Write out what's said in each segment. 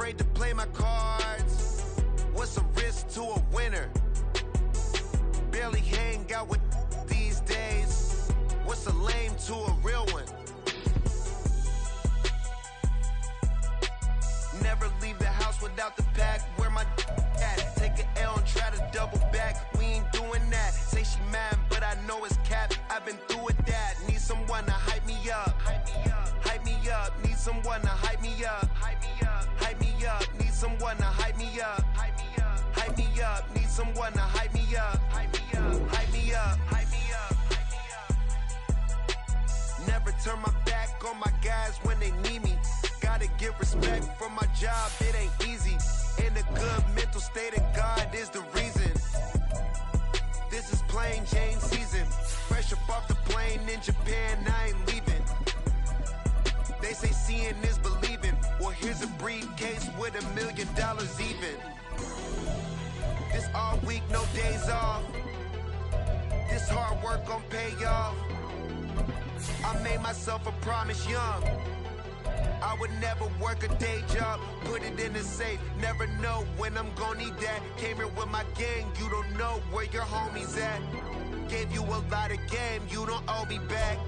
afraid to play my cards. What's a risk to a winner? Barely hang out with these days. What's a lame to a real one? Never leave the house without the pack. Where my at? Take an L and try to double back. We ain't doing that. Say she mad, but I know it's cap. I've been through with that. Need someone to hype me up. Hype me up. Hype me up. Need someone to hype me up. Hype me up. Hype me up. Need someone to hype me up. Hype me up. Hype me up. Need someone to hype me up. Hype me up. Hype me up. Hype me up. Hype me up. Never turn my back on my guys when they need me. Gotta give respect for my job, it ain't easy. In a good mental state, and God is the reason. This is plain Jane season. Fresh up off the plane in Japan, I ain't leaving. They say seeing is believing. Well, here's a briefcase with $1 million even. This all week, no days off. This hard work gon' pay off. I made myself a promise young. I would never work a day job, put it in the safe. Never know when I'm gonna need that. Came here with my gang, you don't know where your homies at. Gave you a lot of game, you don't owe me back.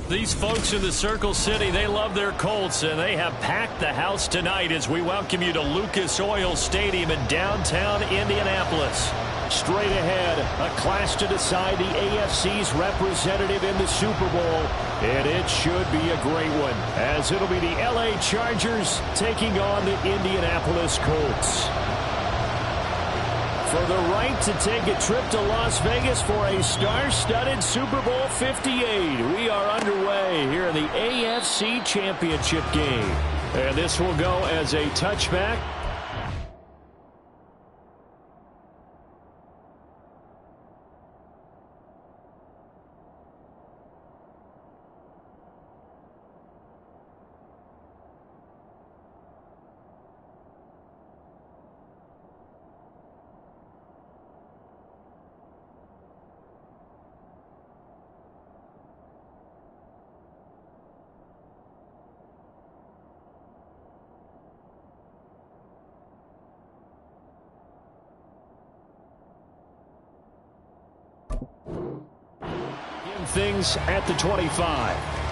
These folks in the Circle City, they love their Colts, and they have packed the house tonight as we welcome you to Lucas Oil Stadium in downtown Indianapolis. Straight ahead, a clash to decide the AFC's representative in the Super Bowl, and it should be a great one, as it'll be the LA Chargers taking on the Indianapolis Colts. For the right to take a trip to Las Vegas for a star-studded Super Bowl 58. We are underway here in the AFC Championship game. And this will go as a touchback. Things at the 25.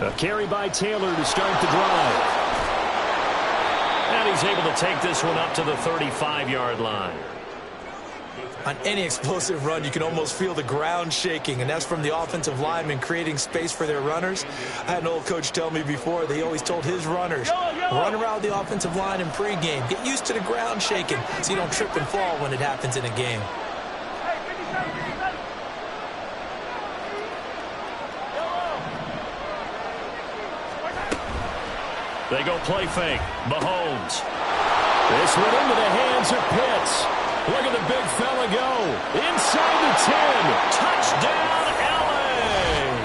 A carry by Taylor to start the drive. And he's able to take this one up to the 35-yard line. On any explosive run, you can almost feel the ground shaking, and that's from the offensive linemen creating space for their runners. I had an old coach tell me before, they always told his runners, run around the offensive line in pregame. Get used to the ground shaking so you don't trip and fall when it happens in a game. They go play fake. Mahomes. This one into the hands of Pitts. Look at the big fella go. Inside the 10. Touchdown, LA.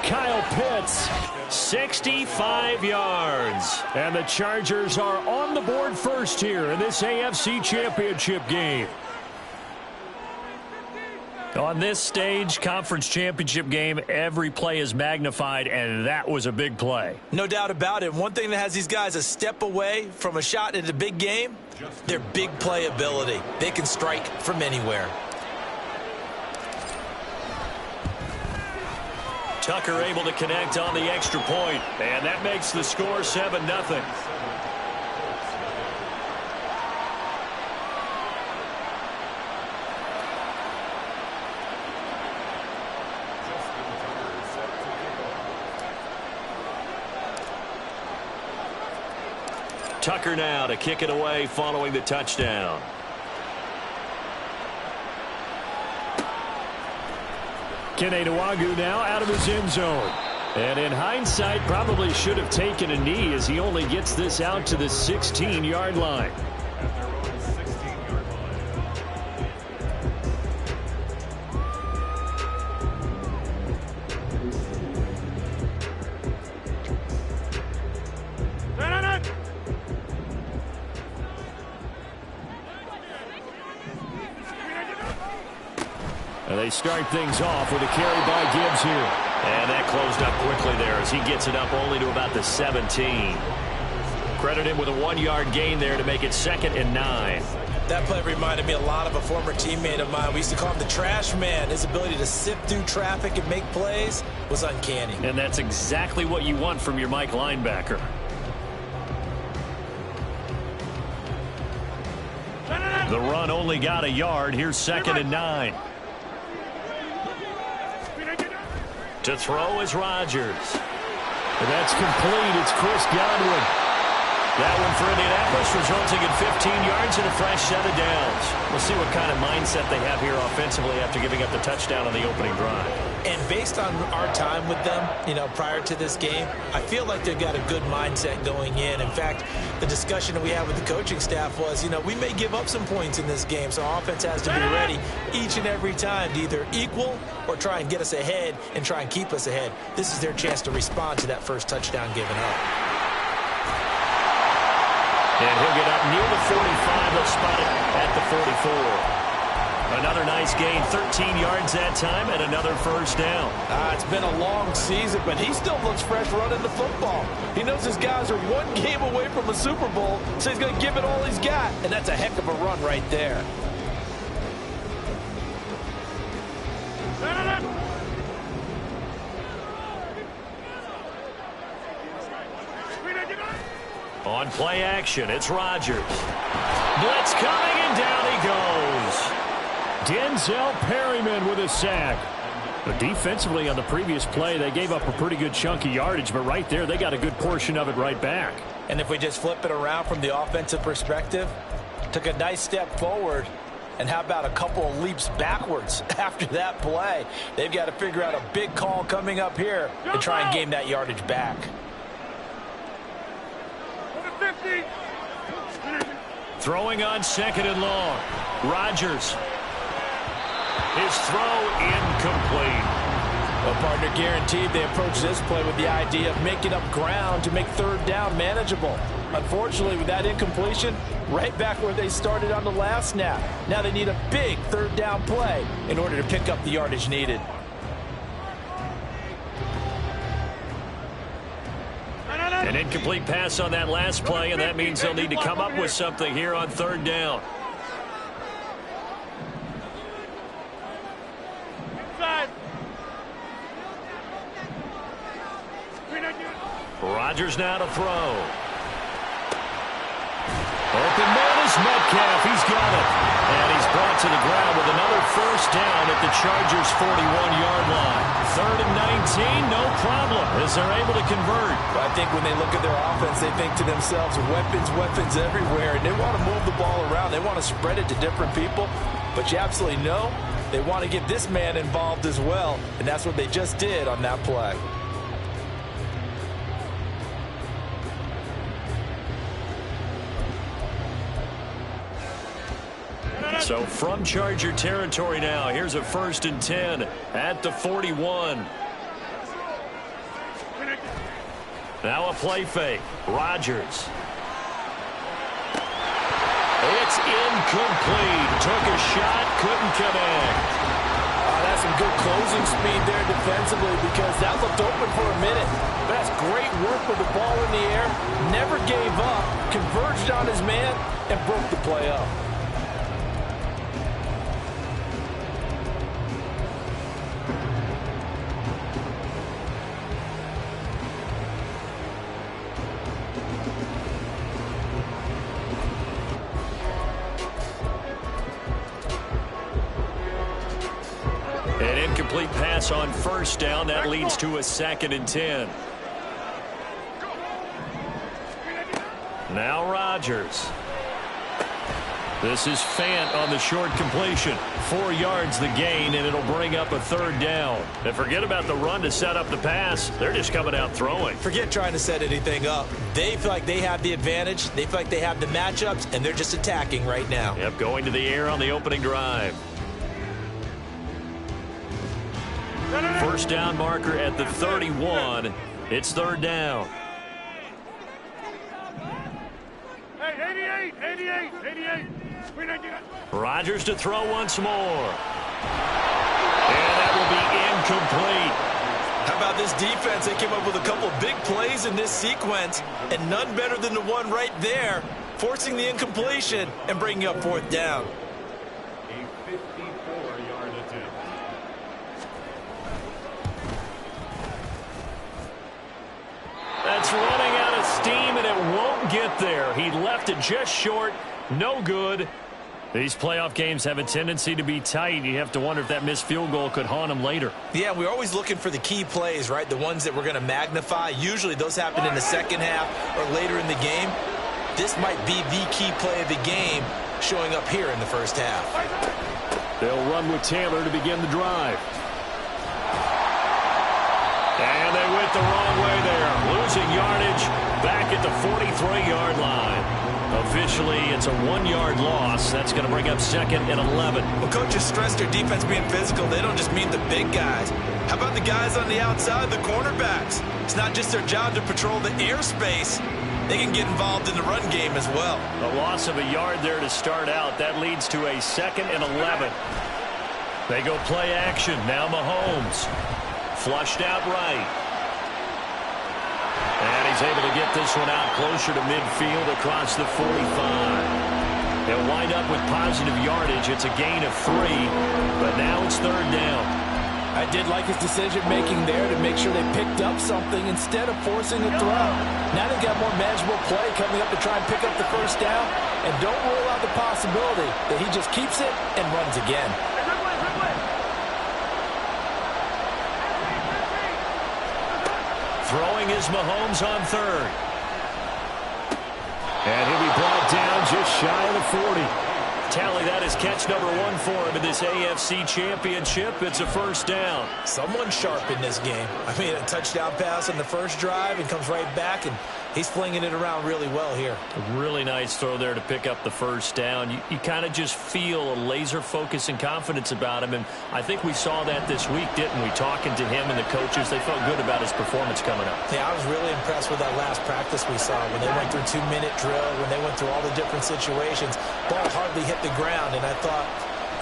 Kyle Pitts, 65 yards. And the Chargers are on the board first here in this AFC Championship game. On this stage, conference championship game, every play is magnified, and that was a big play. No doubt about it. One thing that has these guys a step away from a shot in a big game, their big play ability. They can strike from anywhere. Tucker able to connect on the extra point, and that makes the score 7-0. Tucker now to kick it away following the touchdown. Kene Nwangwu now out of his end zone. And in hindsight, probably should have taken a knee as he only gets this out to the 16-yard line. And they start things off with a carry by Gibbs here. And that closed up quickly there as he gets it up only to about the 17. Credit him with a 1-yard gain there to make it 2nd and 9. That play reminded me a lot of a former teammate of mine. We used to call him the trash man. His ability to sift through traffic and make plays was uncanny. And that's exactly what you want from your Mike linebacker. The run only got a yard. Here's 2nd and 9. To throw is Rodgers. And that's complete. It's Chris Godwin. That one for Indianapolis, resulting in 15 yards and a fresh set of downs. We'll see what kind of mindset they have here offensively after giving up the touchdown on the opening drive. And based on our time with them, prior to this game, I feel like they've got a good mindset going in. In fact, the discussion that we had with the coaching staff was, we may give up some points in this game, so our offense has to be ready each and every time to either equal or try and get us ahead and try and keep us ahead. This is their chance to respond to that first touchdown given up. And he'll get up near the 45. They'll spot it at the 44. Another nice gain, 13 yards that time, and another first down. It's been a long season, but he still looks fresh running the football. He knows his guys are one game away from a Super Bowl, so he's going to give it all he's got, and that's a heck of a run right there. On play action, it's Rodgers. Blitz coming, and down he goes. Denzel Perryman with a sack. But defensively on the previous play, they gave up a pretty good chunk of yardage, but right there, they got a good portion of it right back. And if we just flip it around from the offensive perspective, took a nice step forward, and how about a couple of leaps backwards after that play? They've got to figure out a big call coming up here to try and gain that yardage back. Throwing on 2nd and long. Rodgers. His throw incomplete. Well, partner, guaranteed they approach this play with the idea of making up ground to make 3rd down manageable. Unfortunately, with that incompletion, right back where they started on the last snap. Now they need a big 3rd down play in order to pick up the yardage needed. An incomplete pass on that last play, and that means they'll need to come up with something here on 3rd down. Rodgers now to throw. Open man is Metcalf. He's got it. And he's brought to the ground with another first down at the Chargers' 41-yard line. 3rd and 19, no problem, as they're able to convert. I think when they look at their offense, they think to themselves, weapons everywhere, and they want to move the ball around. They want to spread it to different people, but you absolutely know they want to get this man involved as well, and that's what they just did on that play. So from Charger territory now, here's a 1st and 10 at the 41. Now a play fake. Rodgers. It's incomplete. Took a shot, couldn't connect. That's some good closing speed there defensively because that looked open for a minute. But that's great work with the ball in the air. Never gave up, converged on his man, and broke the play up. An incomplete pass on 1st down. That leads to a 2nd and 10. Now Rodgers. This is Fant on the short completion. 4 yards the gain, and it'll bring up a third down. And forget about the run to set up the pass. They're just coming out throwing. Forget trying to set anything up. They feel like they have the advantage. They feel like they have the matchups, and they're just attacking right now. Yep, going to the air on the opening drive. First down marker at the 31. It's third down. 88. Rodgers to throw once more. And that will be incomplete. How about this defense? They came up with a couple of big plays in this sequence, and none better than the one right there, forcing the incompletion and bringing up fourth down. A 54-yard attempt. That's running out of steam, and it won't get there. He left it just short. No good. These playoff games have a tendency to be tight. You have to wonder if that missed field goal could haunt him later. Yeah, we're always looking for the key plays, right? The ones that we're going to magnify. Usually those happen in the second half or later in the game. This might be the key play of the game showing up here in the first half. They'll run with Taylor to begin the drive. And they went the wrong way there. Losing yardage back at the 43-yard line. Officially, it's a 1-yard loss. That's going to bring up second and 11. Well, coaches stress their defense being physical. They don't just mean the big guys. How about the guys on the outside, the cornerbacks? It's not just their job to patrol the airspace. They can get involved in the run game as well. A loss of a yard there to start out. That leads to a second and 11. They go play action. Now Mahomes. Flushed out right. And he's able to get this one out closer to midfield across the 45. They'll wind up with positive yardage. It's a gain of 3, but now it's third down. I did like his decision-making there to make sure they picked up something instead of forcing a throw. Now they've got more manageable play coming up to try and pick up the first down. And don't rule out the possibility that he just keeps it and runs again. Throwing is Mahomes on third. And he'll be brought down just shy of the 40. Tally, that is catch number 1 for him in this AFC Championship. It's a first down. Someone sharp in this game. I mean, a touchdown pass on the first drive and comes right back, and he's flinging it around really well here. A really nice throw there to pick up the first down. You kind of just feel a laser focus and confidence about him, and I think we saw that this week, didn't we? Talking to him and the coaches, they felt good about his performance coming up. Yeah, I was really impressed with that last practice we saw when they went through 2-minute drill, when they went through all the different situations. Ball hardly hit the ground, and I thought,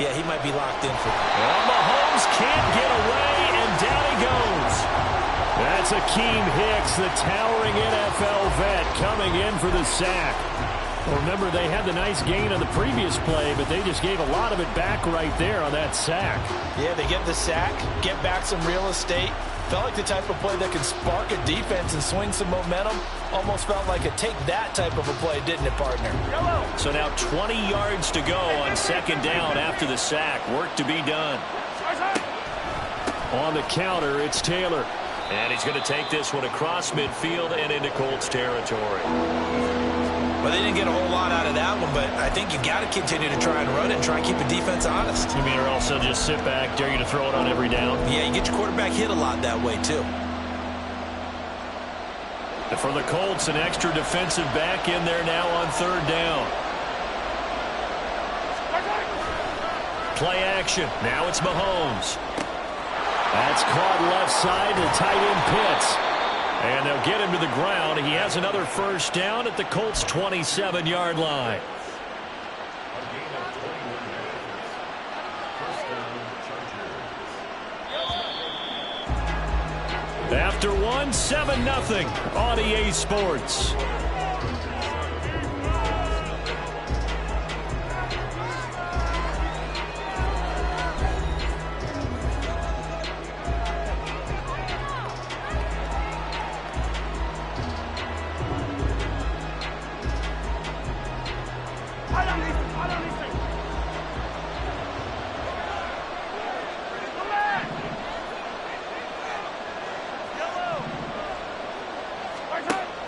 yeah, he might be locked in for it. Well, Mahomes can't get away, and down he goes. That's Akeem Hicks, the towering NFL vet, coming in for the sack. Well, remember, they had the nice gain on the previous play, but they just gave a lot of it back right there on that sack. Yeah, they get the sack, get back some real estate. Felt like the type of play that can spark a defense and swing some momentum. Almost felt like a take that type of a play, didn't it, partner? So now 20 yards to go on second down after the sack. Work to be done. On the counter, it's Taylor. And he's going to take this one across midfield and into Colts territory. Well, they didn't get a whole lot out of that one, but I think you got to continue to try and run it and try and keep the defense honest. You mean, or else they'll just sit back, dare you to throw it on every down? Yeah, you get your quarterback hit a lot that way, too. And for the Colts, an extra defensive back in there now on third down. Play action. Now it's Mahomes. That's caught left side to tight end Pitts. And they'll get him to the ground. He has another first down at the Colts' 27-yard line. After one, 7-0 on EA Sports.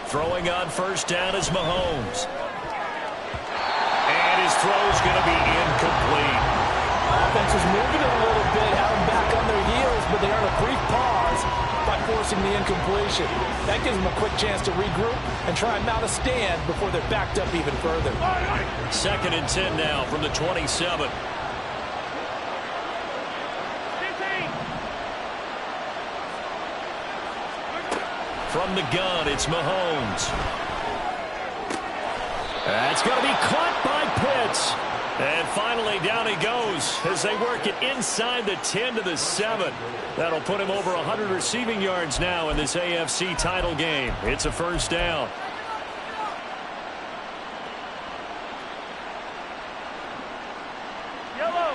Throwing on first down is Mahomes. And his throw's going to be incomplete. Offense is moving it a little bit, have them back on their heels, but they earn a brief pause by forcing the incompletion. That gives them a quick chance to regroup and try and mount a stand before they're backed up even further. 2nd and 10 now from the 27. From the gun, it's Mahomes. That's going to be caught by Pitts. And finally, down he goes as they work it inside the 10 to the 7. That'll put him over 100 receiving yards now in this AFC title game. It's a first down. Yellow.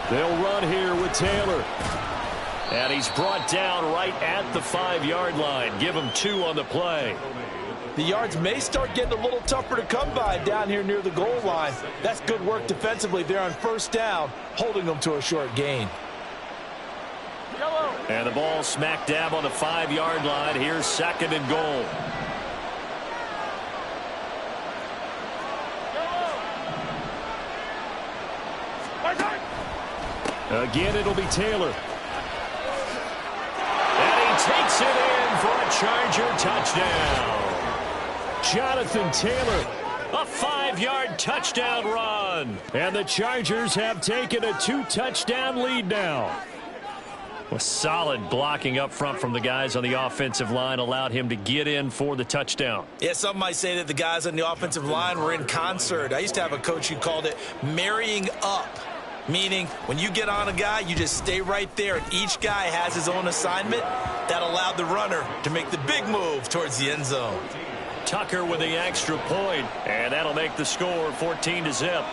They'll run here with Taylor. And he's brought down right at the 5-yard line. Give him 2 on the play. The yards may start getting a little tougher to come by down here near the goal line. That's good work defensively there on first down, holding them to a short gain. And the ball smack dab on the 5-yard line. Here's 2nd and goal. Again, it'll be Taylor. And he takes it in for a Charger touchdown. Jonathan Taylor, a 5-yard touchdown run. And the Chargers have taken a 2-touchdown lead now. A solid blocking up front from the guys on the offensive line allowed him to get in for the touchdown. Yeah, some might say that the guys on the offensive line were in concert. I used to have a coach who called it marrying up. Meaning, when you get on a guy, you just stay right there, and each guy has his own assignment. That allowed the runner to make the big move towards the end zone. Tucker with the extra point, and that'll make the score 14-0.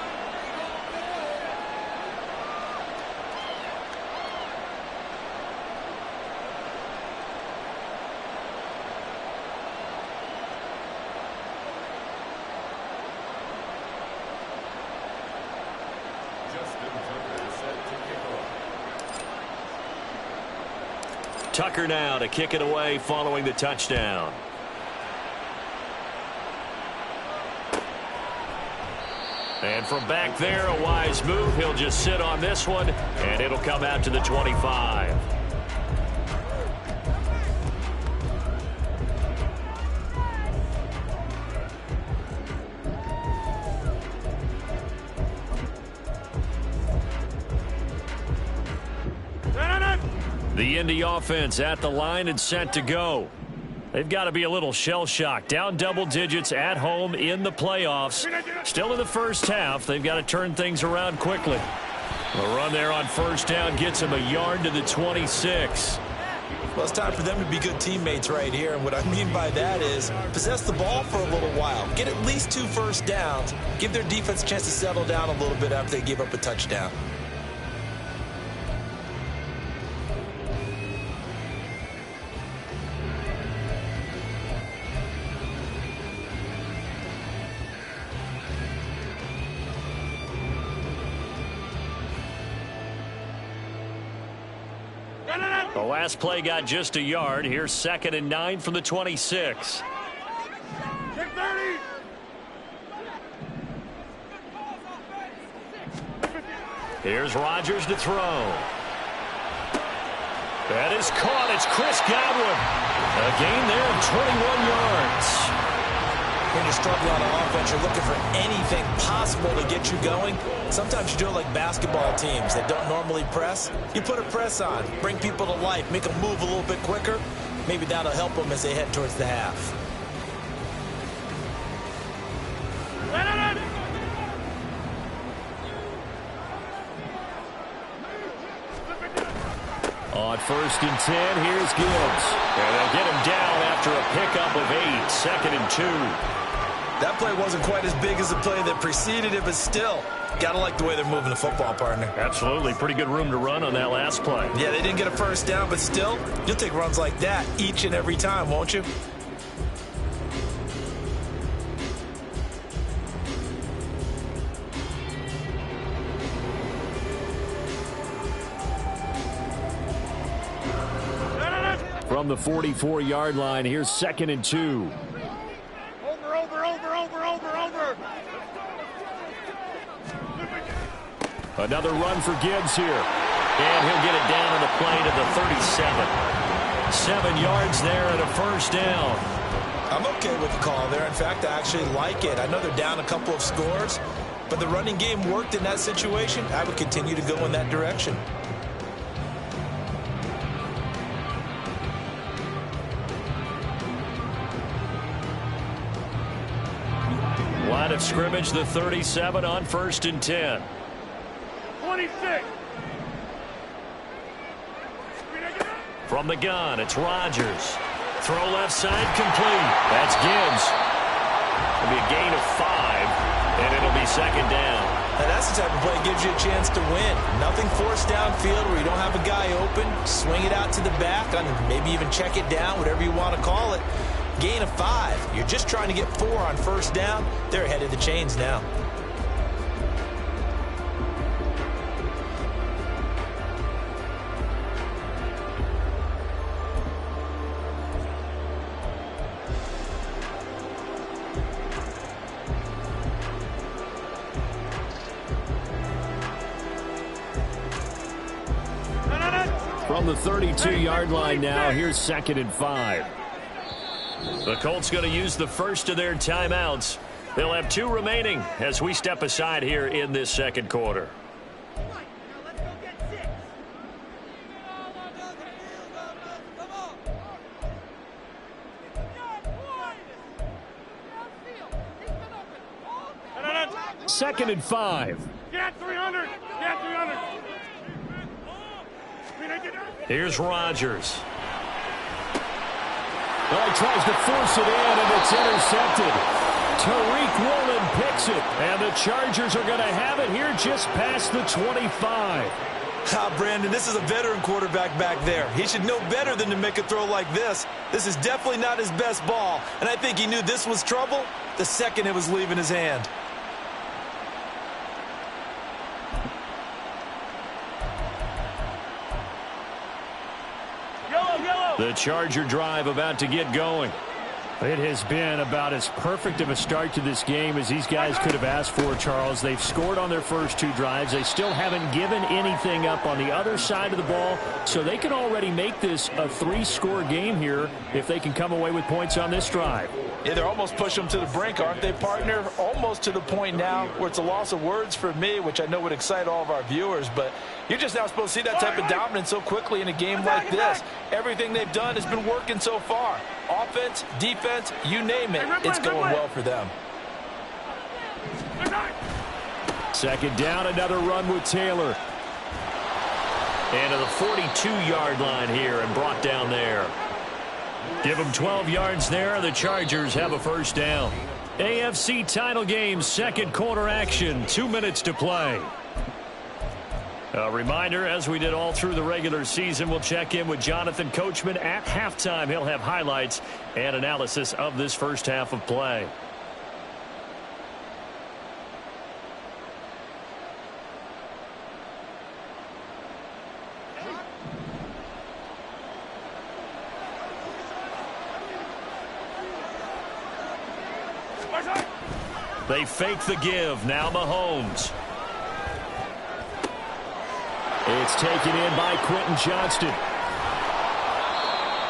Tucker now to kick it away following the touchdown. And from back there, a wise move. He'll just sit on this one, and it'll come out to the 25. The Indy offense at the line and set to go. They've got to be a little shell-shocked. Down double digits at home in the playoffs. Still in the first half. They've got to turn things around quickly. A run there on first down gets him a yard to the 26. Well, it's time for them to be good teammates right here. And what I mean by that is possess the ball for a little while. Get at least 2 first downs. Give their defense a chance to settle down a little bit after they give up a touchdown. The last play got just a yard. Here's 2nd and 9 from the 26. Check 30. Here's Rodgers to throw. That is caught. It's Chris Godwin. A gain there of 21 yards. When you struggle on offense, you're looking for anything possible to get you going. Sometimes you do it like basketball teams that don't normally press. You put a press on, bring people to life, make them move a little bit quicker. Maybe that'll help them as they head towards the half. On 1st and 10, here's Gibbs. And they'll get him down after a pickup of 8. 2nd and 2. That play wasn't quite as big as the play that preceded it, but still, gotta like the way they're moving the football, partner. Absolutely. Pretty good room to run on that last play. Yeah, they didn't get a first down, but still, you'll take runs like that each and every time, won't you? From the 44-yard line, here's 2nd and 2. Over. Another run for Gibbs here. And he'll get it down on the play to the 37. 7 yards there and a first down. I'm okay with the call there. In fact, I actually like it. I know they're down a couple of scores, but the running game worked in that situation. I would continue to go in that direction. Line of scrimmage, the 37 on 1st and 10. 26. From the gun, it's Rodgers. Throw left side, complete. That's Gibbs. It'll be a gain of 5, and it'll be 2nd down. And that's the type of play that gives you a chance to win. Nothing forced downfield where you don't have a guy open. Swing it out to the back, and maybe even check it down, whatever you want to call it. Gain of 5. You're just trying to get 4 on 1st down. They're ahead of the chains now. From the 32-yard line now, here's 2nd and 5. The Colts going to use the first of their timeouts. They'll have 2 remaining as we step aside here in this 2nd quarter. Second and 5. Get 300. Get 300. Here's Rodgers. Well, he tries to force it in, and it's intercepted. Tariq Woolen picks it, and the Chargers are going to have it here just past the 25. Brandon, this is a veteran quarterback back there. He should know better than to make a throw like this. This is definitely not his best ball, and I think he knew this was trouble the second it was leaving his hand. The Charger drive about to get going. It has been about as perfect of a start to this game as these guys could have asked for, Charles. They've scored on their first 2 drives. They still haven't given anything up on the other side of the ball, so they can already make this a 3-score game here if they can come away with points on this drive. Yeah, they're almost pushing them to the brink, aren't they, partner? Almost to the point now where it's a loss of words for me, which I know would excite all of our viewers, but you're just now supposed to see that type of dominance so quickly in a game like this. Everything they've done has been working so far. Offense, defense, you name it, it's going well for them. 2nd down, another run with Taylor. And to the 42-yard line here and brought down there. Give them 12 yards there. The Chargers have a first down. AFC title game, 2nd quarter action. 2 minutes to play. A reminder, as we did all through the regular season, we'll check in with Jonathan Coachman at halftime. He'll have highlights and analysis of this first half of play. They fake the give. Now Mahomes. It's taken in by Quentin Johnston.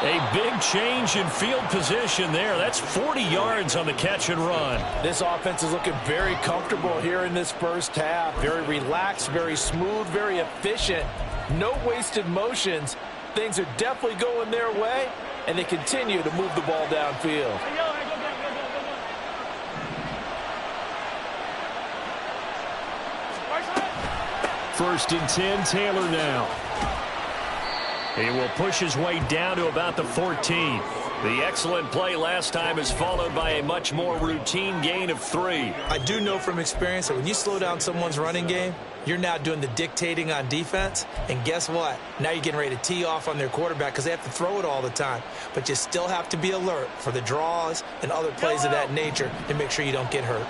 A big change in field position there. That's 40 yards on the catch and run. This offense is looking very comfortable here in this first half. Very relaxed, very smooth, very efficient. No wasted motions. Things are definitely going their way, and they continue to move the ball downfield. 1st and 10, Taylor now. He will push his way down to about the 14. The excellent play last time is followed by a much more routine gain of 3. I do know from experience that when you slow down someone's running game, you're now doing the dictating on defense. And guess what? Now you're getting ready to tee off on their quarterback because they have to throw it all the time. But you still have to be alert for the draws and other plays of that nature to make sure you don't get hurt.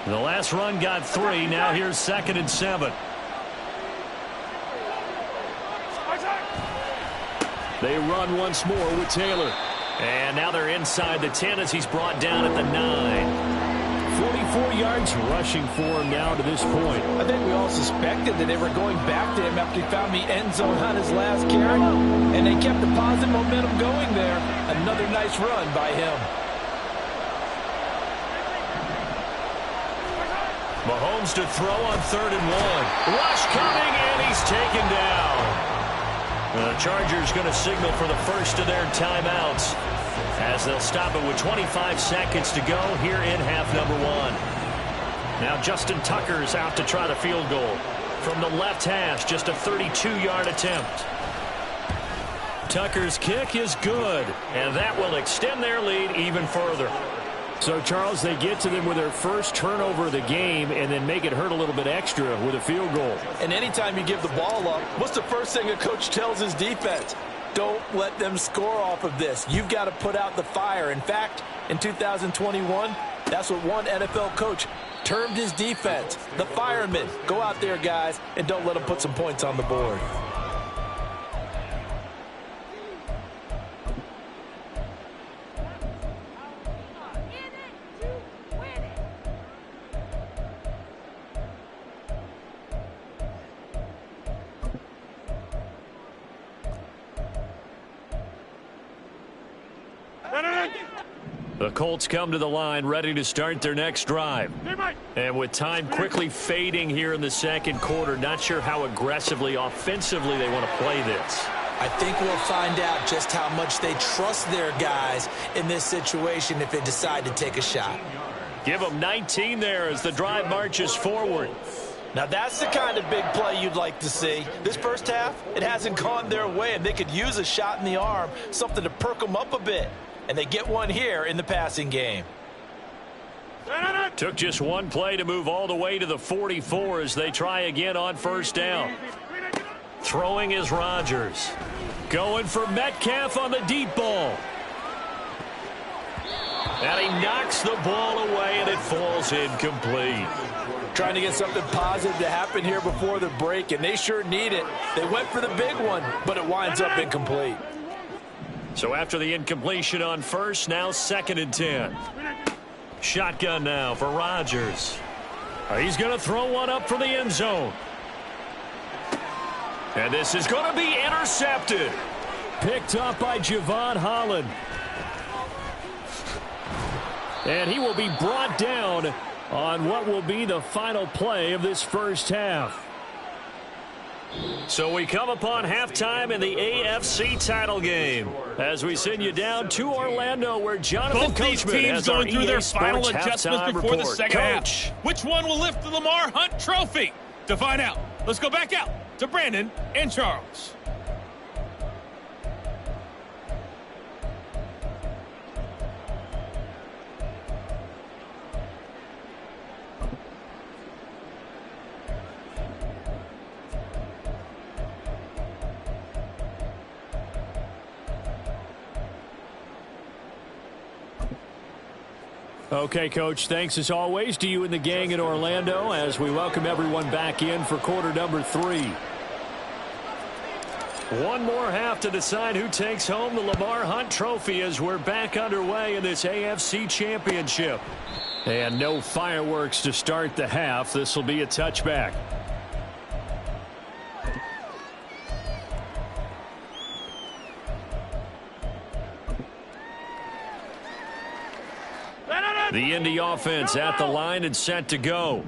The last run got 3. Now here's 2nd and 7. They run once more with Taylor. And now they're inside the 10 as he's brought down at the 9. 44 yards rushing for him now to this point. I think we all suspected that they were going back to him after he found the end zone on his last carry. And they kept the positive momentum going there. Another nice run by him. Mahomes to throw on 3rd and 1. Rush coming, and he's taken down. The Chargers going to signal for the first of their timeouts as they'll stop it with 25 seconds to go here in half number 1. Now Justin Tucker's out to try the field goal. From the left hash, just a 32-yard attempt. Tucker's kick is good, and that will extend their lead even further. So, Charles, they get to them with their first turnover of the game and then make it hurt a little bit extra with a field goal. And anytime you give the ball up, what's the first thing a coach tells his defense? Don't let them score off of this. You've got to put out the fire. In fact, in 2021, that's what one NFL coach termed his defense. The firemen. Go out there, guys, and don't let them put some points on the board. The Colts come to the line ready to start their next drive. And with time quickly fading here in the second quarter, not sure how aggressively, offensively they want to play this. I think we'll find out just how much they trust their guys in this situation if they decide to take a shot. Give them 19 there as the drive marches forward. Now that's the kind of big play you'd like to see. This first half, it hasn't gone their way, and they could use a shot in the arm, something to perk them up a bit. And they get one here in the passing game. Took just one play to move all the way to the 44 as they try again on first down. Throwing is Rodgers. Going for Metcalf on the deep ball. And he knocks the ball away, and it falls incomplete. Trying to get something positive to happen here before the break, and they sure need it. They went for the big one, but it winds up incomplete. So after the incompletion on first, now 2nd and 10. Shotgun now for Rodgers. He's going to throw one up for the end zone. And this is going to be intercepted. Picked up by Javon Holland. And he will be brought down on what will be the final play of this first half. So we come upon halftime in the AFC title game as we send you down to Orlando, where Jonathan Both these Coachman teams has going our through EA their Sports final adjustments before the second half. Which one will lift the Lamar Hunt Trophy? To find out, let's go back out to Brandon and Charles. Okay, Coach, thanks as always to you and the gang in Orlando as we welcome everyone back in for quarter number 3. One more half to decide who takes home the Lamar Hunt Trophy as we're back underway in this AFC Championship. And no fireworks to start the half. This will be a touchback. The Indy offense at the line and set to go.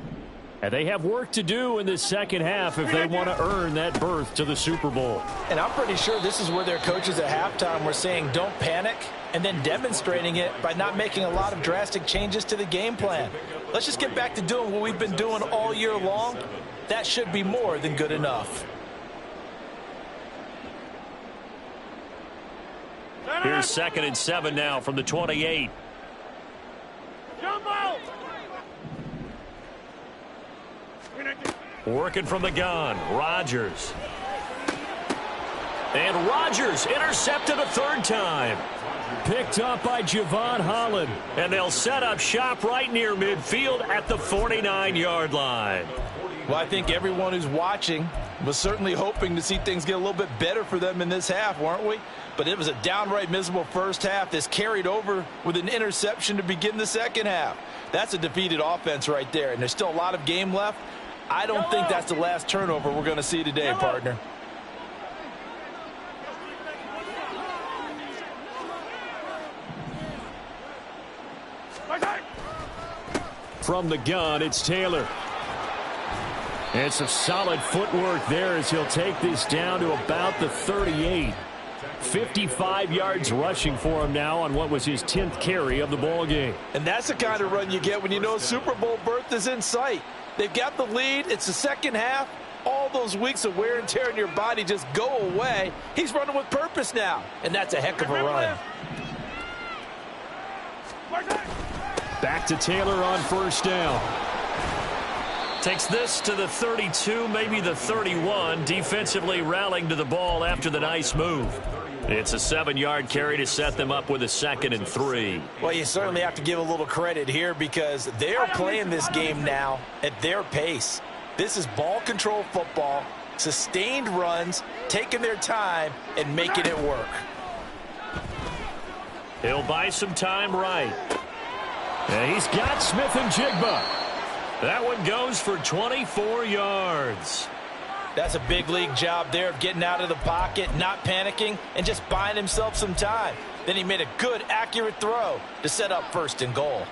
And they have work to do in this second half if they want to earn that berth to the Super Bowl. And I'm pretty sure this is where their coaches at halftime were saying don't panic, and then demonstrating it by not making a lot of drastic changes to the game plan. Let's just get back to doing what we've been doing all year long. That should be more than good enough. Here's 2nd and 7 now from the 28. Working from the gun, Rodgers. And Rodgers intercepted a 3rd time. Picked up by Javon Holland. And they'll set up shop right near midfield at the 49-yard line. Well, I think everyone who's watching was certainly hoping to see things get a little bit better for them in this half, weren't we? But it was a downright miserable first half. This carried over with an interception to begin the second half. That's a defeated offense right there, and there's still a lot of game left. I don't think that's the last turnover we're going to see today, partner. From the gun, it's Taylor. And some solid footwork there as he'll take this down to about the 38. 55 yards rushing for him now on what was his 10th carry of the ball game. And that's the kind of run you get when you know Super Bowl berth is in sight. They've got the lead. It's the second half. All those weeks of wear and tear in your body just go away. He's running with purpose now, and that's a heck of a run. Back to Taylor on first down. Takes this to the 32, maybe the 31. Defensively rallying to the ball after the nice move. It's a 7-yard carry to set them up with a 2nd and 3. Well, you certainly have to give a little credit here because they're playing this game now at their pace. This is ball control football, sustained runs, taking their time, and making it work. He'll buy some time right. And he's got Smith and Jigba. That one goes for 24 yards. That's a big league job there of getting out of the pocket, not panicking, and just buying himself some time. Then he made a good, accurate throw to set up 1st and goal.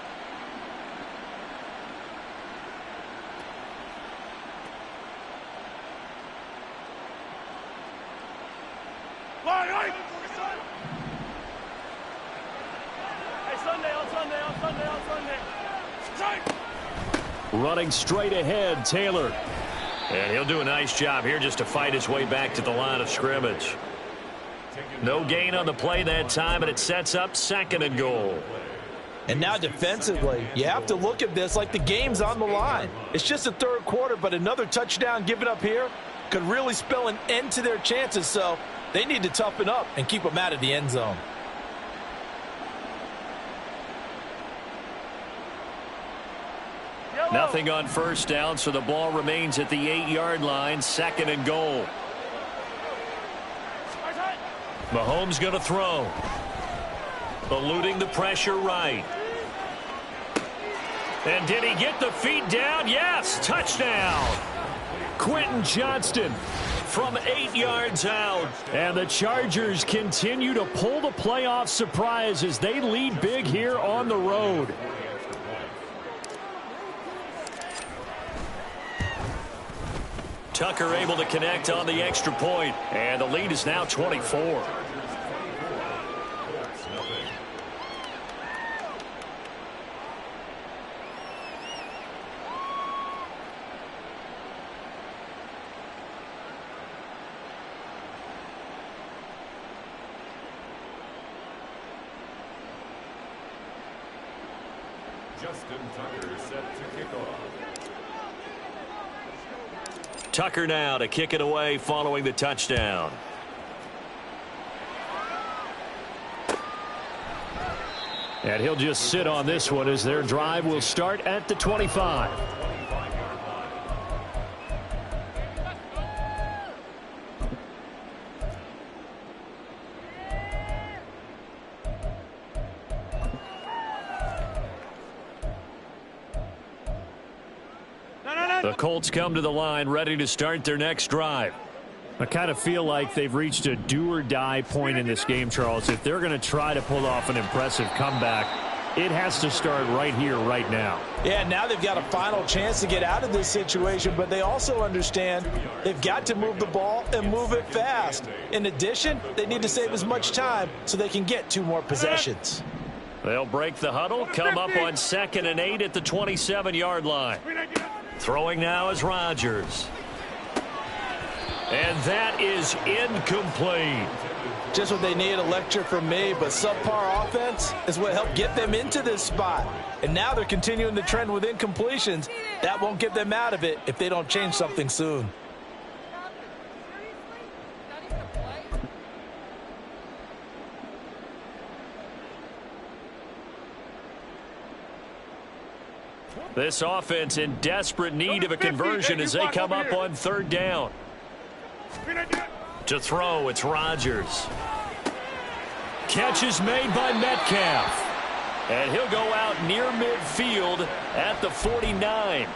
Running straight ahead, Taylor. And he'll do a nice job here just to fight his way back to the line of scrimmage. No gain on the play that time, and it sets up 2nd and goal. And now defensively, you have to look at this like the game's on the line. It's just the 3rd quarter, but another touchdown given up here could really spell an end to their chances, so they need to toughen up and keep them out of the end zone. Nothing on first down, so the ball remains at the 8-yard line, 2nd and goal. Mahomes going to throw. Eluding the pressure right. And did he get the feet down? Yes, touchdown. Quentin Johnston from 8 yards out. And the Chargers continue to pull the playoff surprise as they lead big here on the road. Tucker able to connect on the extra point, and the lead is now 24. Justin Tucker set to kick off. Tucker now to kick it away following the touchdown. And he'll just sit on this one as their drive will start at the 25. The Colts come to the line ready to start their next drive. I kind of feel like they've reached a do-or-die point in this game, Charles. If they're going to try to pull off an impressive comeback, it has to start right here, right now. Yeah, now they've got a final chance to get out of this situation, but they also understand they've got to move the ball and move it fast. In addition, they need to save as much time so they can get 2 more possessions. They'll break the huddle, come up on 2nd and 8 at the 27-yard line. Throwing now is Rodgers. And that is incomplete. Just what they need, a lecture from me, but subpar offense is what helped get them into this spot. And now they're continuing the trend with incompletions. That won't get them out of it if they don't change something soon. This offense in desperate need of a conversion as they come up on third down. To throw, it's Rodgers. Catch is made by Metcalf. And he'll go out near midfield at the 49.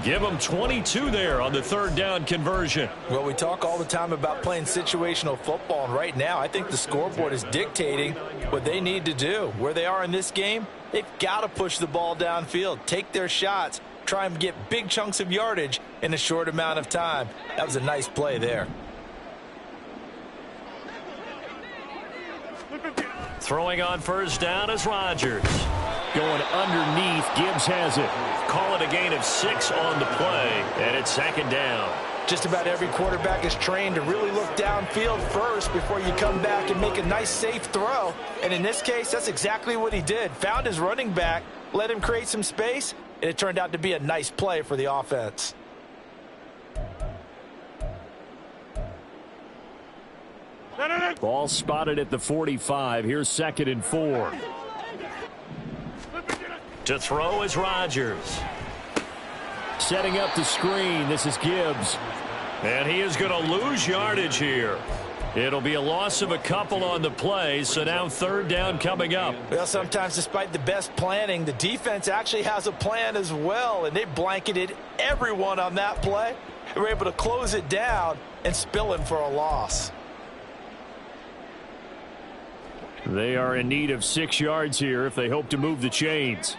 Give him 22 there on the third down conversion. Well, we talk all the time about playing situational football, and right now I think the scoreboard is dictating what they need to do. Where they are in this game, they've got to push the ball downfield, take their shots, try and get big chunks of yardage in a short amount of time. That was a nice play there. Throwing on first down is Rodgers. Going underneath, Gibbs has it. Call it a gain of 6 on the play, and it's second down. Just about every quarterback is trained to really look downfield first before you come back and make a nice, safe throw. And in this case, that's exactly what he did. Found his running back, let him create some space, and it turned out to be a nice play for the offense. Ball spotted at the 45. Here's 2nd and 4. To throw is Rodgers. Setting up the screen. This is Gibbs. And he is going to lose yardage here. It'll be a loss of a couple on the play, so now third down coming up. Well, sometimes despite the best planning, the defense actually has a plan as well, and they blanketed everyone on that play. They were able to close it down and spill him for a loss. They are in need of 6 yards here if they hope to move the chains.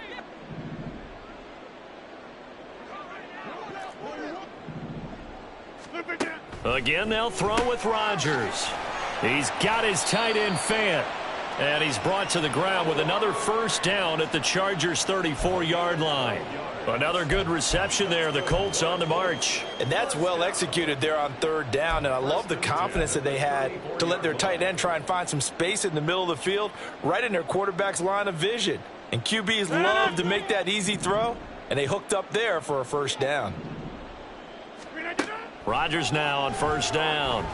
Again, they'll throw with Rodgers. He's got his tight end Fant. And he's brought to the ground with another first down at the Chargers' 34-yard line. Another good reception there. The Colts on the march. And that's well executed there on third down. And I love the confidence that they had to let their tight end try and find some space in the middle of the field, right in their quarterback's line of vision. And QBs love to make that easy throw, and they hooked up there for a first down. Rodgers now on first down.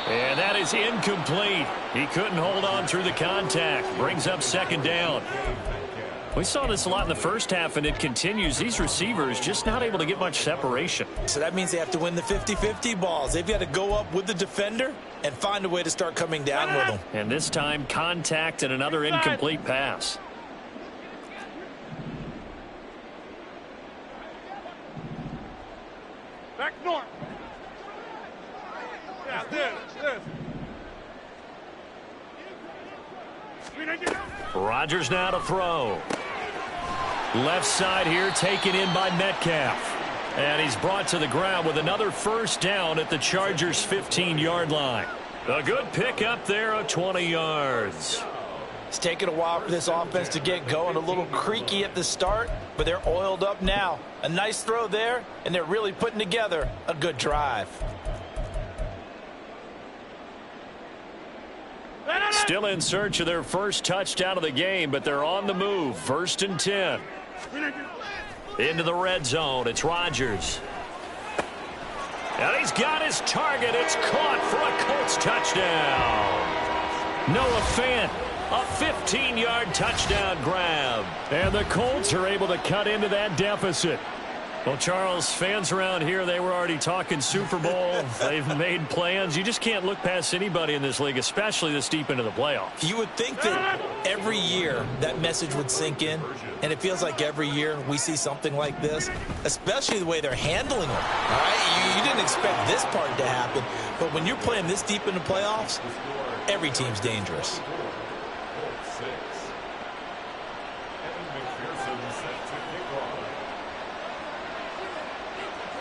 And that is incomplete. He couldn't hold on through the contact. Brings up second down. We saw this a lot in the first half, and it continues. These receivers just not able to get much separation. So that means they have to win the 50-50 balls. They've got to go up with the defender and find a way to start coming down with them. And this time, contact and another incomplete pass. Back north. Yeah, this. Rodgers now to throw. Left side here taken in by Metcalf. And he's brought to the ground with another first down at the Chargers' 15-yard line. A good pickup there of 20 yards. It's taken a while for this offense to get going. A little creaky at the start, but they're oiled up now. A nice throw there, and they're really putting together a good drive. Still in search of their first touchdown of the game, but they're on the move. 1st and 10. Into the red zone. It's Rodgers. And he's got his target. It's caught for a Colts touchdown. Noah Fant, a 15-yard touchdown grab. And the Colts are able to cut into that deficit. Well, Charles, fans around here, they were already talking Super Bowl. They've made plans. You just can't look past anybody in this league, especially this deep into the playoffs. You would think that every year that message would sink in, and it feels like every year we see something like this, especially the way they're handling them. All right? You didn't expect this part to happen, but when you're playing this deep in the playoffs, every team's dangerous.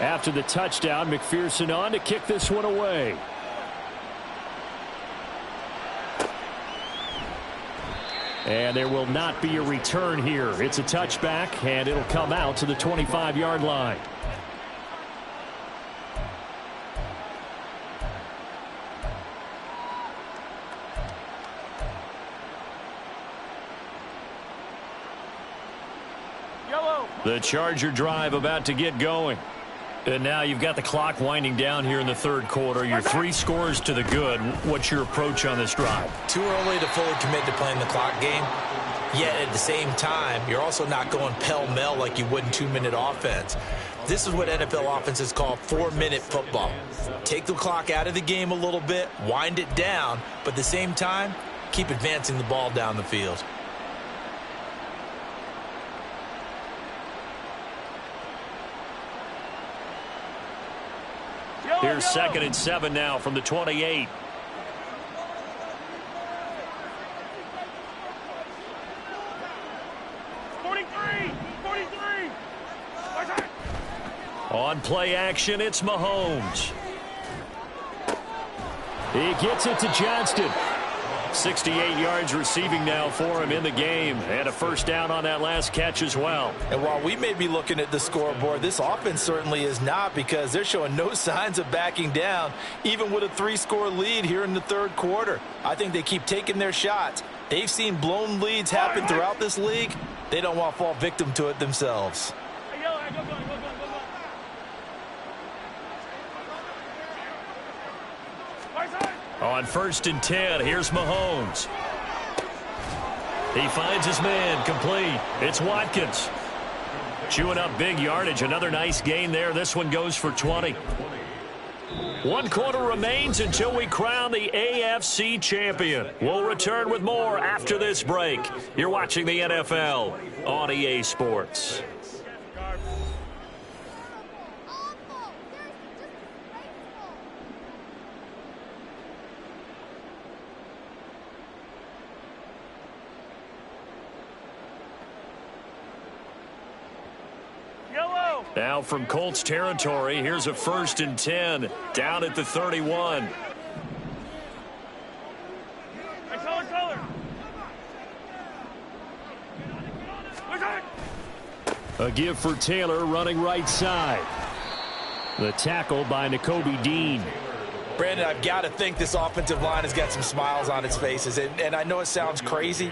After the touchdown, McPherson on to kick this one away. And there will not be a return here. It's a touchback, and it'll come out to the 25-yard line. The Charger drive about to get going. And now you've got the clock winding down here in the third quarter. Your 3 scores to the good. What's your approach on this drive? Too early to fully commit to playing the clock game. Yet at the same time, you're also not going pell-mell like you would in 2-minute offense. This is what NFL offenses call 4-minute football. Take the clock out of the game a little bit, wind it down, but at the same time, keep advancing the ball down the field. Here's 2nd and 7 now from the 28. On play action, it's Mahomes. He gets it to Johnston. 68 yards receiving now for him in the game. And a first down on that last catch as well. And while we may be looking at the scoreboard, this offense certainly is not, because they're showing no signs of backing down, even with a 3-score lead here in the third quarter. I think they keep taking their shots. They've seen blown leads happen throughout this league. They don't want to fall victim to it themselves. On 1st and 10, here's Mahomes. He finds his man, complete. It's Watkins. Chewing up big yardage. Another nice gain there. This one goes for 20. 1 quarter remains until we crown the AFC champion. We'll return with more after this break. You're watching the NFL on EA Sports. Now from Colts territory, here's a 1st and 10 down at the 31. A give for Taylor running right side. The tackle by Nakobe Dean. Brandon, I've got to think this offensive line has got some smiles on its faces. And I know it sounds crazy,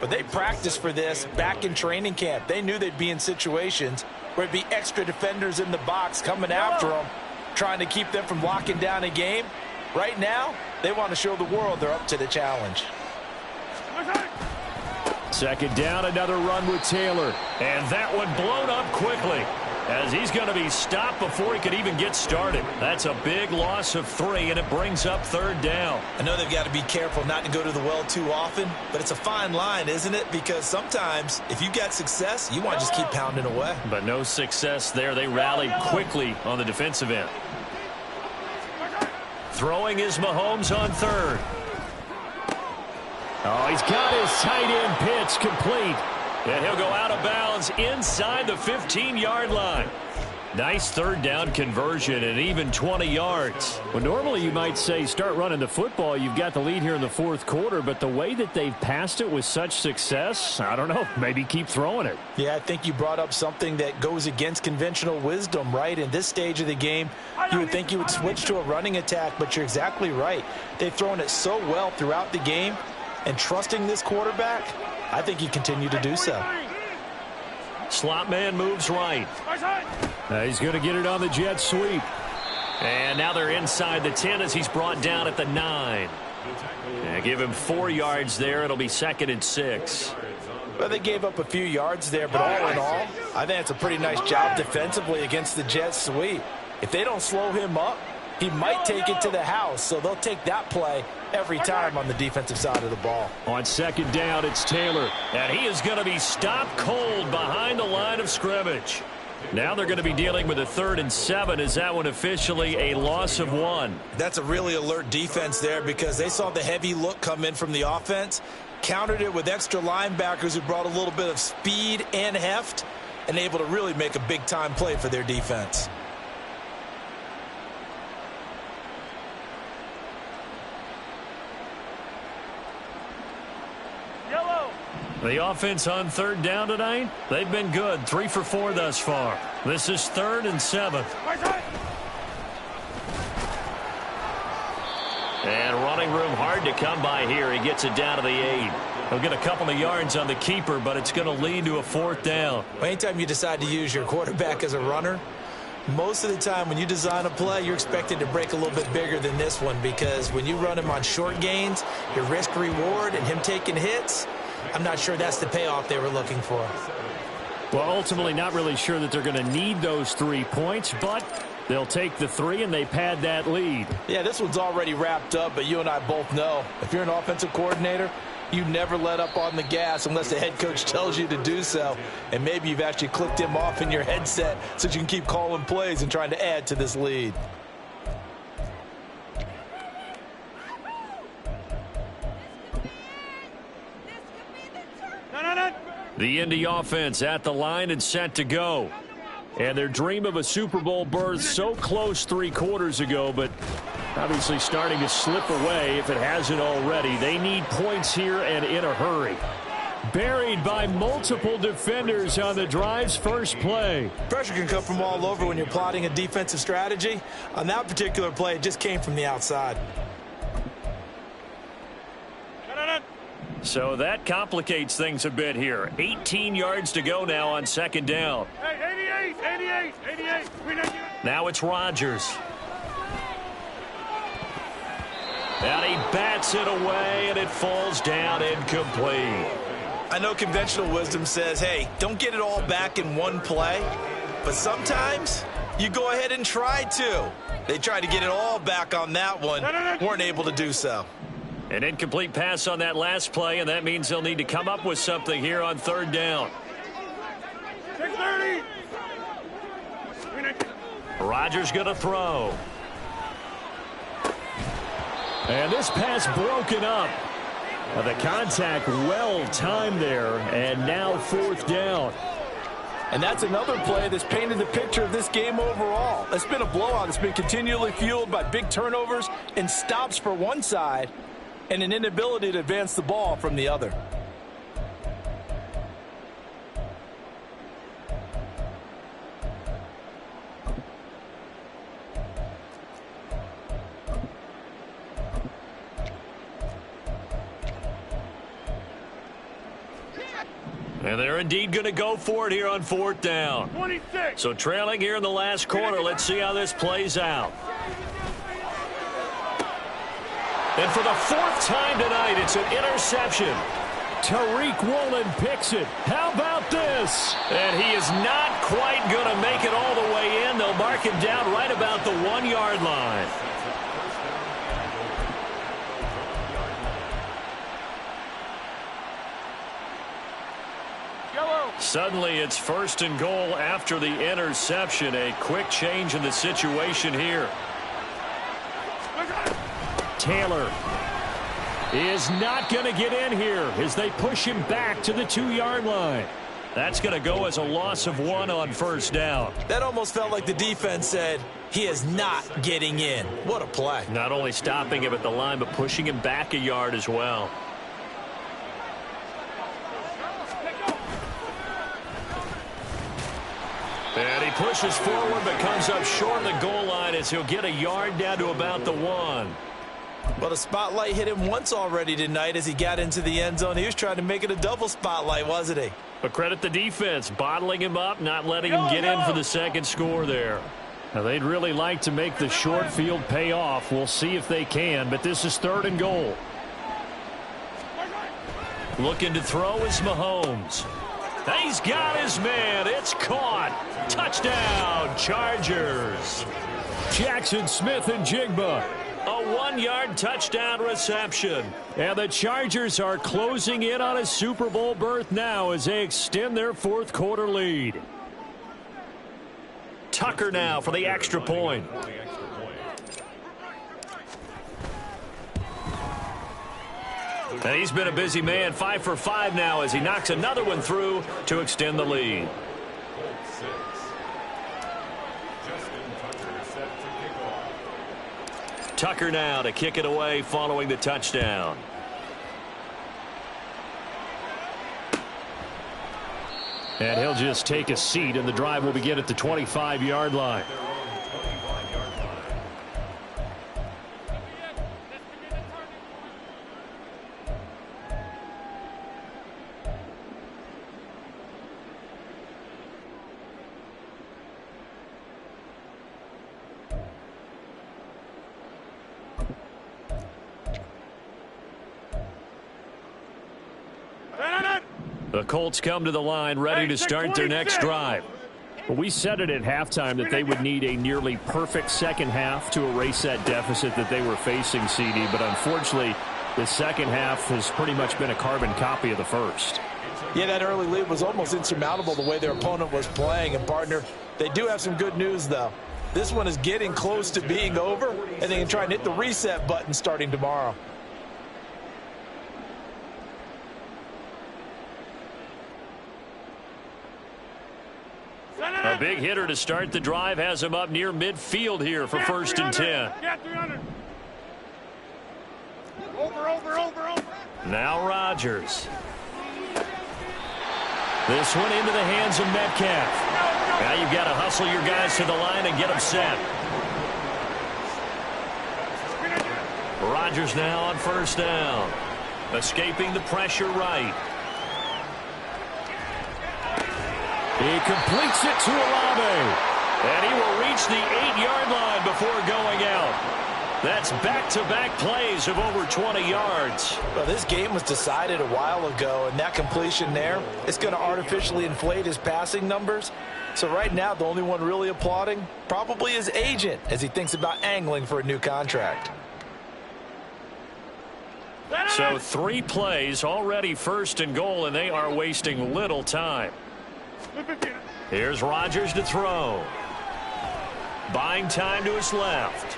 but they practiced for this back in training camp. They knew they'd be in situations where it'd be extra defenders in the box coming after them, trying to keep them from locking down a game. Right now, they want to show the world they're up to the challenge. 2nd down, another run with Taylor. And that one blown up quickly, as he's going to be stopped before he could even get started. That's a big loss of 3, and it brings up 3rd down. I know they've got to be careful not to go to the well too often, but it's a fine line, isn't it? Because sometimes, if you've got success, you want to just keep pounding away. But no success there. They rallied quickly on the defensive end. Throwing is Mahomes on 3rd. Oh, he's got his tight end pitch complete. And he'll go out of bounds inside the 15-yard line. Nice 3rd down conversion and even 20 yards. Well, normally you might say start running the football. You've got the lead here in the 4th quarter, but the way that they've passed it with such success, I don't know, maybe keep throwing it. Yeah, I think you brought up something that goes against conventional wisdom, right? In this stage of the game, you would think you would switch to a running attack, but you're exactly right. They've thrown it so well throughout the game, and trusting this quarterback, I think you continue to do so. Slot man moves right. He's going to get it on the jet sweep. And now they're inside the 10 as he's brought down at the 9. And give him 4 yards there. It'll be 2nd and 6. Well, they gave up a few yards there, but all in all, I think it's a pretty nice job defensively against the jet sweep. If they don't slow him up, he might take it to the house, so they'll take that play every time on the defensive side of the ball. On 2nd down, it's Taylor, and he is going to be stopped cold behind the line of scrimmage. Now they're going to be dealing with a 3rd and 7. Is that one officially a loss of 1? That's a really alert defense there, because they saw the heavy look come in from the offense, countered it with extra linebackers who brought a little bit of speed and heft, and able to really make a big-time play for their defense. The offense on 3rd down tonight, they've been good. 3 for 4 thus far. This is 3rd and 7. And running room hard to come by here. He gets it down to the 8. He'll get a couple of yards on the keeper, but it's going to lead to a 4th down. Well, anytime you decide to use your quarterback as a runner, most of the time when you design a play, you're expected to break a little bit bigger than this one, because when you run him on short gains, your risk reward and him taking hits, I'm not sure that's the payoff they were looking for. Well, ultimately not really sure that they're going to need those 3 points, but they'll take the 3 and they pad that lead. Yeah, this one's already wrapped up, but you and I both know if you're an offensive coordinator, you never let up on the gas unless the head coach tells you to do so. And maybe you've actually clicked him off in your headset so you can keep calling plays and trying to add to this lead. The Indy offense at the line and set to go. And their dream of a Super Bowl berth so close 3 quarters ago, but obviously starting to slip away if it hasn't already. They need points here and in a hurry. Buried by multiple defenders on the drive's first play. Pressure can come from all over when you're plotting a defensive strategy. On that particular play, it just came from the outside. So that complicates things a bit here. 18 yards to go now on second down. Hey, 88. Now it's Rodgers. And he bats it away, and it falls down incomplete. I know conventional wisdom says, hey, don't get it all back in one play. But sometimes you go ahead and try to. They tried to get it all back on that one. Weren't able to do so. An incomplete pass on that last play, and that means they'll need to come up with something here on third down. 630. Rodgers going to throw. And this pass broken up. The contact well timed there, and now fourth down. And that's another play that's painted the picture of this game overall. It's been a blowout. It's been continually fueled by big turnovers and stops for one side and an inability to advance the ball from the other. And they're indeed going to go for it here on fourth down. 26. So trailing here in the last quarter. Let's see how this plays out. And for the fourth time tonight, it's an interception. Tariq Woolen picks it. How about this? And he is not quite going to make it all the way in. They'll mark him down right about the 1-yard line. Suddenly, it's first and goal after the interception. A quick change in the situation here. Taylor is not going to get in here as they push him back to the 2-yard line. That's going to go as a loss of 1 on first down. That almost felt like the defense said, he is not getting in. What a play. Not only stopping him at the line, but pushing him back a yard as well. And he pushes forward but comes up short of the goal line as he'll get a yard down to about the 1. Well, the spotlight hit him once already tonight as he got into the end zone. He was trying to make it a double spotlight, wasn't he? But credit the defense, bottling him up, not letting him get in for the second score there. Now, they'd really like to make the short field pay off. We'll see if they can, but this is third and goal. Looking to throw is Mahomes. He's got his man. It's caught. Touchdown, Chargers. Jackson Smith and Jigba. A 1-yard touchdown reception. And the Chargers are closing in on a Super Bowl berth now as they extend their fourth quarter lead. Tucker now for the extra point. And he's been a busy man, 5 for 5 now as he knocks another one through to extend the lead. Tucker now to kick it away following the touchdown. And he'll just take a seat, and the drive will begin at the 25-yard line. The Colts come to the line ready to start their next drive. Well, we said it at halftime that they would need a nearly perfect second half to erase that deficit that they were facing, CD. But unfortunately, the second half has pretty much been a carbon copy of the first. Yeah, that early lead was almost insurmountable the way their opponent was playing. And, partner, they do have some good news, though. This one is getting close to being over, and they can try and hit the reset button starting tomorrow. A big hitter to start the drive has him up near midfield here for 1st and 10. Yeah, 300. Over. Now Rodgers. This one into the hands of Metcalf. Now you've got to hustle your guys to the line and get them set. Rodgers now on 1st down. Escaping the pressure right. He completes it to Olave. And he will reach the 8-yard line before going out. That's back-to-back plays of over 20 yards. Well, this game was decided a while ago, and that completion there, it's going to artificially inflate his passing numbers. So right now, the only one really applauding probably his agent as he thinks about angling for a new contract. So 3 plays, already 1st and goal, and they are wasting little time. Here's Rodgers to throw. Buying time to his left.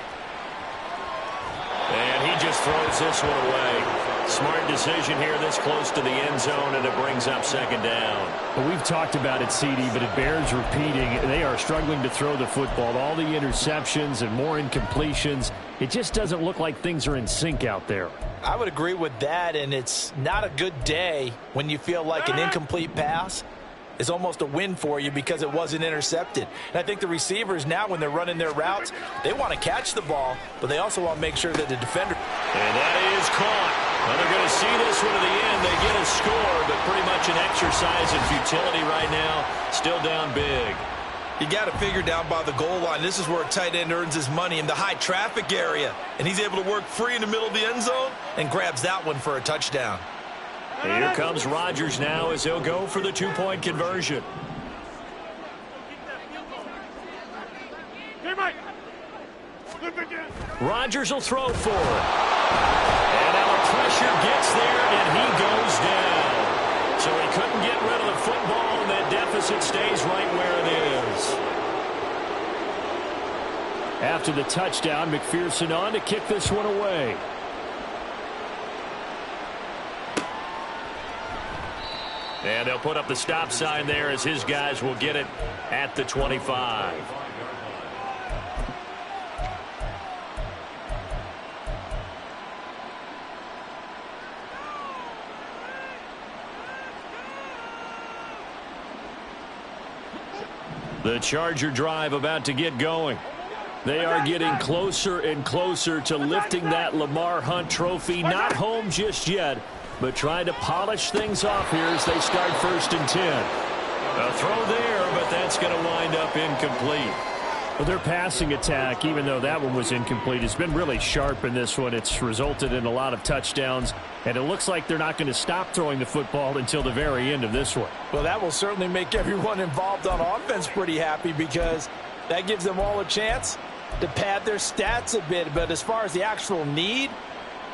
And he just throws this one away. Smart decision here this close to the end zone, and it brings up 2nd down. Well, we've talked about it, CD, but it bears repeating. They are struggling to throw the football. All the interceptions and more incompletions. It just doesn't look like things are in sync out there. I would agree with that, and it's not a good day when you feel like an incomplete pass is almost a win for you because it wasn't intercepted. And I think the receivers now, when they're running their routes, they want to catch the ball, but they also want to make sure that the defender. And that is caught. Well, they're going to see this one to the end. They get a score, but pretty much an exercise in futility right now. Still down big. You got to figure down by the goal line. This is where a tight end earns his money in the high traffic area. And he's able to work free in the middle of the end zone and grabs that one for a touchdown. Here comes Rodgers now as he'll go for the 2-point conversion. Rodgers will throw for it. And now the pressure gets there, and he goes down. So he couldn't get rid of the football, and that deficit stays right where it is. After the touchdown, McPherson on to kick this one away. And they'll put up the stop sign there as his guys will get it at the 25. The Charger drive about to get going. They are getting closer and closer to lifting that Lamar Hunt trophy. Not home just yet, but trying to polish things off here as they start 1st and 10. A throw there, but that's going to wind up incomplete. Well, their passing attack, even though that one was incomplete, has been really sharp in this one. It's resulted in a lot of touchdowns, and it looks like they're not going to stop throwing the football until the very end of this one. Well, that will certainly make everyone involved on offense pretty happy because that gives them all a chance to pad their stats a bit. But as far as the actual need,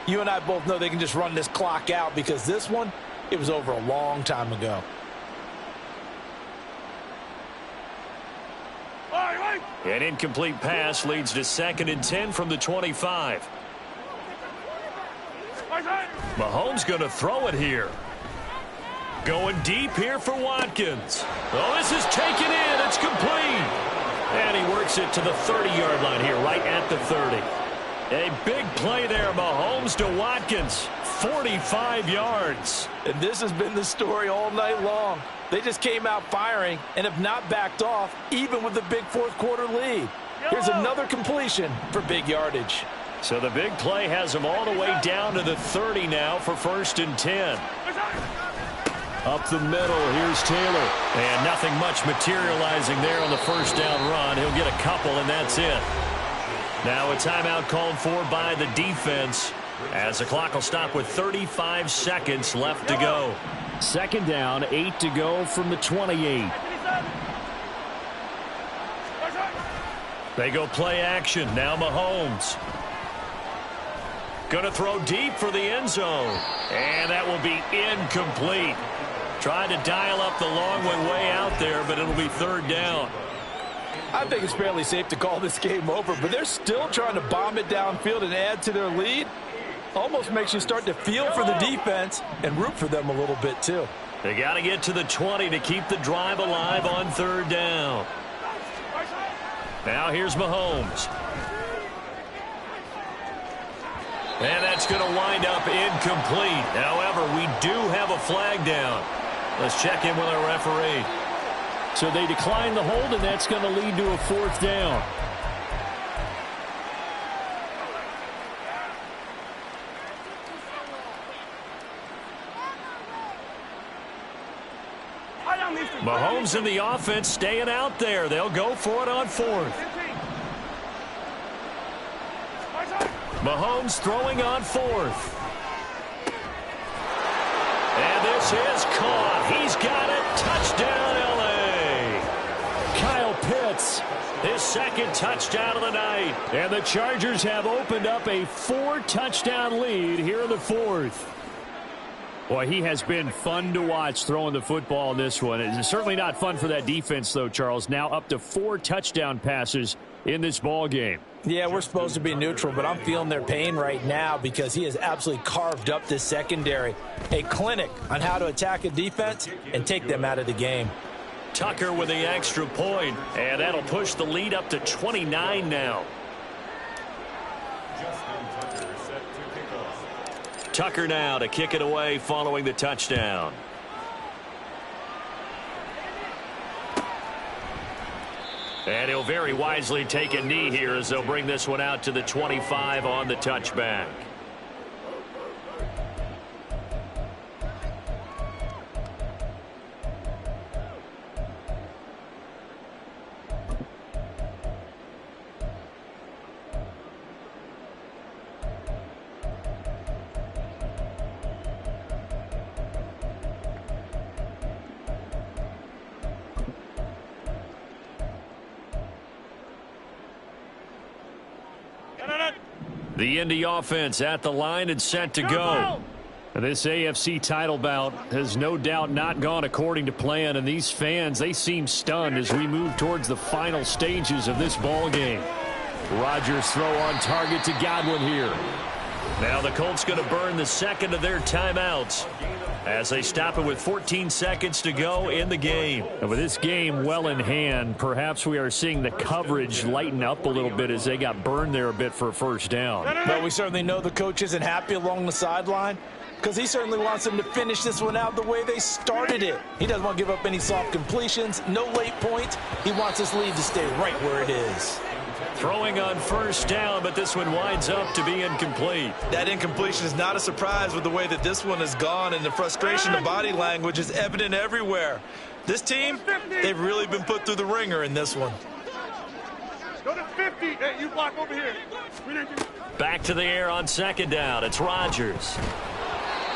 you and I both know they can just run this clock out because this one, it was over a long time ago. An incomplete pass leads to 2nd and 10 from the 25. Mahomes going to throw it here. Going deep here for Watkins. Oh, this is taken in. It's complete. And he works it to the 30-yard line here, right at the 30. A big play there, Mahomes to Watkins. 45 yards. And this has been the story all night long. They just came out firing and have not backed off, even with the big 4th quarter lead. Here's another completion for big yardage. So the big play has them all the way down to the 30 now for 1st and 10. Up the middle, here's Taylor. And nothing much materializing there on the 1st down run. He'll get a couple, and that's it. Now a timeout called for by the defense as the clock will stop with 35 seconds left to go. Second down, 8 to go from the 28. They go play action. Now Mahomes. Going to throw deep for the end zone. And that will be incomplete. Tried to dial up the long way out there, but it'll be third down. I think it's fairly safe to call this game over, but they're still trying to bomb it downfield and add to their lead. Almost makes you start to feel for the defense and root for them a little bit too. They got to get to the 20 to keep the drive alive on third down. Now here's Mahomes. And that's going to wind up incomplete. However, we do have a flag down. Let's check in with our referee. So they decline the hold, and that's going to lead to a fourth down. Mahomes and the offense staying out there. They'll go for it on fourth. Mahomes throwing on fourth. And this is caught. He's got it. Touchdown, L.A. Kyle Pitts, his second touchdown of the night. And the Chargers have opened up a 4-touchdown lead here in the fourth. Boy, he has been fun to watch throwing the football in this one. It's certainly not fun for that defense, though, Charles. Now up to 4 touchdown passes in this ball game. Yeah, we're supposed to be neutral, but I'm feeling their pain right now because he has absolutely carved up this secondary. A clinic on how to attack a defense and take them out of the game. Tucker with the extra point, and that'll push the lead up to 29 now. Tucker now to kick it away following the touchdown. And he'll very wisely take a knee here as they'll bring this one out to the 25 on the touchback. The Indy offense at the line and set to go. This AFC title bout has no doubt not gone according to plan, and these fans, they seem stunned as we move towards the final stages of this ball game. Rodgers throw on target to Godwin here. Now the Colts going to burn the second of their timeouts as they stop it with 14 seconds to go in the game. And with this game well in hand, perhaps we are seeing the coverage lighten up a little bit as they got burned there a bit for a first down. But we certainly know the coach isn't happy along the sideline because he certainly wants them to finish this one out the way they started it. He doesn't want to give up any soft completions, no late points. He wants this lead to stay right where it is. Throwing on first down, but this one winds up to be incomplete. That incompletion is not a surprise with the way that this one has gone, and the frustration of body language is evident everywhere. This team, they've really been put through the ringer in this one. Go to 50. Hey, you block over here. Back to the air on second down. It's Rodgers.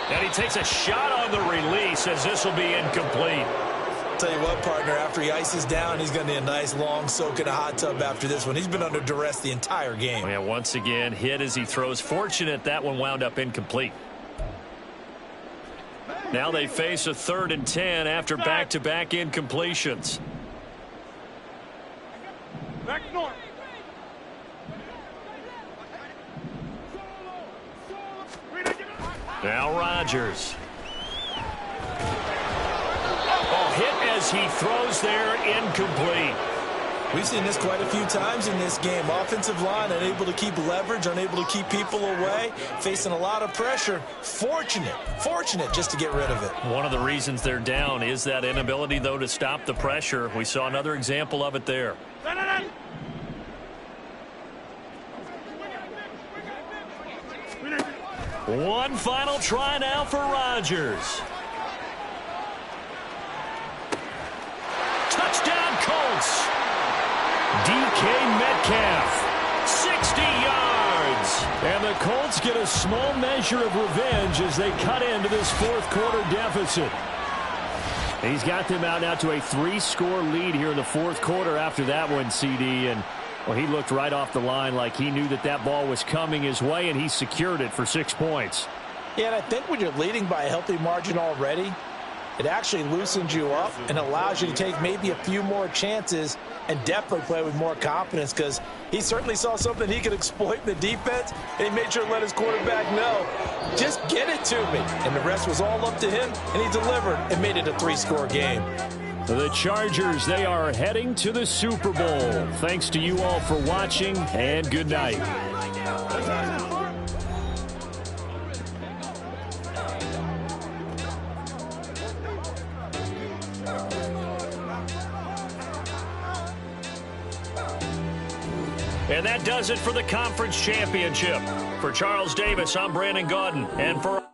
And he takes a shot on the release as this will be incomplete. Tell you what, partner, after he ices down, he's going to need a nice long soak in a hot tub after this one. He's been under duress the entire game. Yeah, once again, hit as he throws. Fortunate that one wound up incomplete. Now they face a 3rd and 10 after back-to-back incompletions. Back north. Now Rodgers. Hit as he throws there, incomplete. We've seen this quite a few times in this game. Offensive line unable to keep leverage, unable to keep people away, facing a lot of pressure. Fortunate just to get rid of it. One of the reasons they're down is that inability, though, to stop the pressure. We saw another example of it there. One final try now for Rodgers. Touchdown Colts. DK Metcalf, 60 yards. And the Colts get a small measure of revenge as they cut into this fourth quarter deficit. He's got them out now to a 3-score lead here in the fourth quarter after that one, CD. And, well, he looked right off the line like he knew that that ball was coming his way, and he secured it for 6 points. Yeah, and I think when you're leading by a healthy margin already, it actually loosens you up and allows you to take maybe a few more chances and definitely play with more confidence, because he certainly saw something he could exploit in the defense, and he made sure to let his quarterback know, just get it to me. And the rest was all up to him, and he delivered and made it a 3-score game. The Chargers, they are heading to the Super Bowl. Thanks to you all for watching, and good night. And that does it for the conference championship. For Charles Davis, I'm Brandon Gaudin. And for...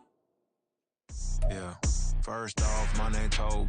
Yeah, first off, my name told